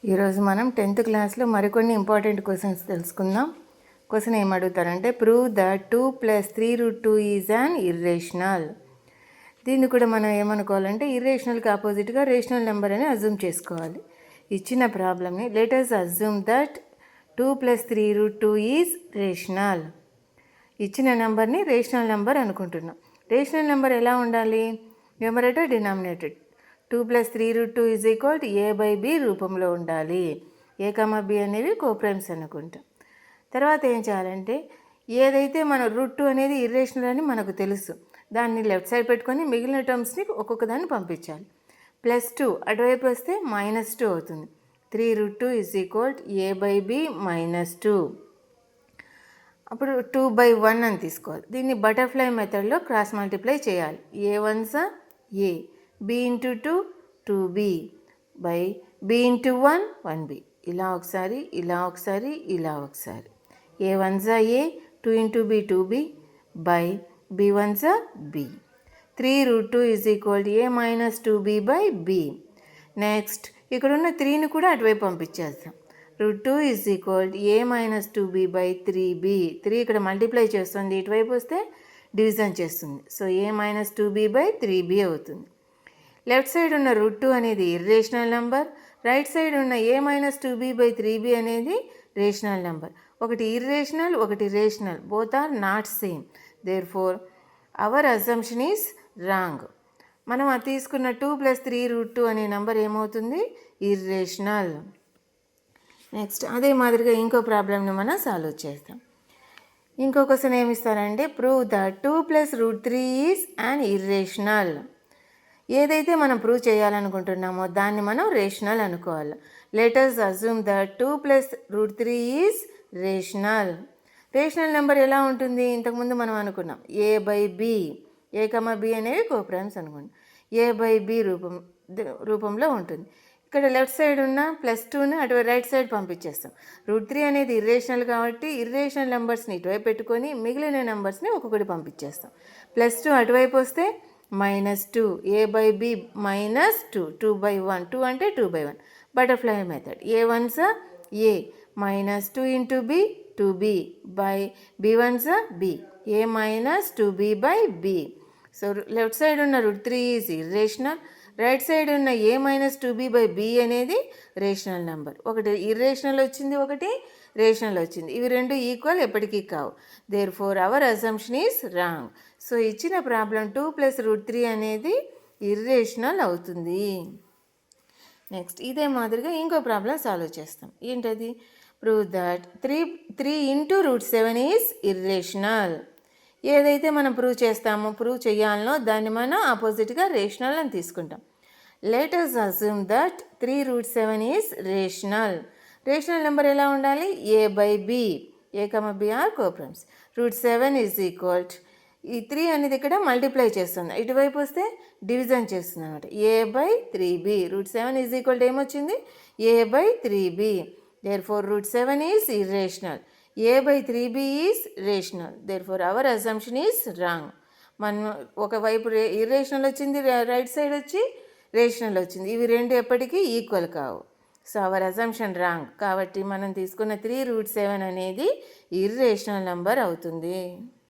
ఈరోజు మనం 10th క్లాస్లో మరికొన్ని ఇంపార్టెంట్ క్వశ్చన్స్ తెలుసుకుందాం. క్వశ్చన్ ఏమడుగుతారంటే prove that 2 + 3√2 is an irrational. దీన్ని కూడా మనం ఏమనుకోవాలంటే ఇర్రేషనల్కి ఆపోజిట్గా రేషనల్ నెంబర్ అని అజ్యూమ్ చేసుకోవాలి. ఇచ్చిన ప్రాబ్లమ్ని let us assume that 2 + 3√2 is rational. ఇచ్చిన నెంబర్ని రేషనల్ నెంబర్ అనుకుంటున్నాం. రేషనల్ నెంబర్ ఎలా ఉండాలి? న్యూమరేటర్ డినామినేటర్ 2 + 3√2 = a/b రూపంలో ఉండాలి. a, b అనేవి కోప్రైమ్స్ అనుకుంటాం. తర్వాత ఏం చేయాలంటే ఏదైతే మన √2 అనేది ఇర్రేషనల్ అని మనకు తెలుసు, దాన్ని లెఫ్ట్ సైడ్ పెట్టుకొని మిగిలిన టర్మ్స్ని ఒక్కొక్క దాన్ని పంపించాలి. +2 అటువైపు వస్తే -2 అవుతుంది. 3√2 = a/b -2. అప్పుడు 2/1 అని తీసుకోవాలి. దీన్ని బటర్ఫ్లై మెథడ్లో క్రాస్ మల్టిప్లై చేయాలి. a ones a, b into 2 2b by b into 1 1b. ఇలా ఒకసారి ఇలా ఒకసారి ఇలా ఒకసారి. a ones a 2 into b 2b by b ones b. 3√2 = a - 2b by b. Next ఇక్కడ ఉన్న 3ని కూడా అటువైపు పంపించేస్తాం. √2 = a - 2b by 3b. 3 ఇక్కడ మల్టిప్లై చేస్తుంది, ఇటువైపు వస్తే డివిజన్ చేస్తుంది. So a - 2b by 3b అవుతుంది. లెఫ్ట్ సైడ్ ఉన్న √2 అనేది ఇర్రేషనల్ నెంబర్, రైట్ సైడ్ ఉన్న a - 2b by 3b అనేది రేషనల్ నెంబర్. ఒకటి ఇర్రేషనల్, ఒకటి rational, both are not same. Therefore our assumption is wrong. మనం అది తీసుకున్న 2 + 3√2 అనే నెంబర్ ఏమవుతుంది? ఇర్రేషనల్. నెక్స్ట్ అదే మాదిరిగా ఇంకో ప్రాబ్లమ్ని మనం సాల్వ్ చేస్తాం. ఇంకో క్వశ్చన్ ఏమిస్తారంటే prove that 2 + √3 is an irrational. ఏదైతే మనం ప్రూవ్ చేయాలనుకుంటున్నామో దాన్ని మనం రేషనల్ అనుకోవాలి. Let us assume that 2 + √3 is rational. Rational number ఎలా ఉంటుంది? ఇంతకుముందు మనం అనుకున్నాం a/b, a, b అనేవి కోప్రైమ్స్ అనుకున్నాం. a/b రూపంలో ఉంటుంది. ఇక్కడ లెఫ్ట్ సైడ్ ఉన్న +2ని అటు రైట్ సైడ్ పంపించేస్తాం. √3 అనేది ఇర్రేషనల్ కాబట్టి ఇర్రేషనల్ నెంబర్స్ని ఇటువైపు పెట్టుకొని మిగిలిన నెంబర్స్ని ఒక్కొక్కటి పంపించేస్తాం. +2 అటువైపు వస్తే -2, a/b -2, 2/1, 2 అంటే 2/1. Butterfly method a ones a -2 into b 2b by b ones b, a - 2b by b. So left side ఉన్న √3 ఈజ్ ఇర్రేషనల్, రైట్ సైడ్ ఉన్న a - 2b by b అనేది రేషనల్ నెంబర్. ఒకటి ఇర్రేషనల్ వచ్చింది, ఒకటి rational వచ్చింది. ఇవి రెండు equal ఎప్పటికీ కావు. Therefore our assumption is wrong. So ఇచ్చిన ప్రాబ్లం 2 + √3 అనేది ఇర్రేషనల్ అవుతుంది. నెక్స్ట్ ఇదే మాదిరిగా ఇంకో ప్రాబ్లం సాల్వ్ చేస్తాం. ఏంటది? Prove that 3 into √7 is irrational. ఏదైతే మనం ప్రూవ్ చేయాలనో దాన్ని మనం ఆపోజిట్గా రేషనల్ అని తీసుకుంటాం. Let us assume that 3√7 is rational. Rational number ఎలా ఉండాలి? a/b, a, b are coprimes. √7 = ఈ 3 అనేది ఇక్కడ మల్టిప్లై చేస్తుంది, ఇటువైపు వస్తే డివిజన్ చేస్తుంది అనమాట. a/3b. √7 = ఏమొచ్చింది? a/3b. Therefore √7 is irrational, a/3b is rational. Therefore our assumption is wrong. మనం ఒకవైపు ఇర్రేషనల్ వచ్చింది, రైట్ సైడ్ వచ్చి రేషనల్ వచ్చింది. ఇవి రెండు ఎప్పటికీ ఈక్వల్ కావు. So our assumption wrong. కాబట్టి మనం తీసుకున్న 3√7 అనేది ఇర్రేషనల్ నెంబర్ అవుతుంది.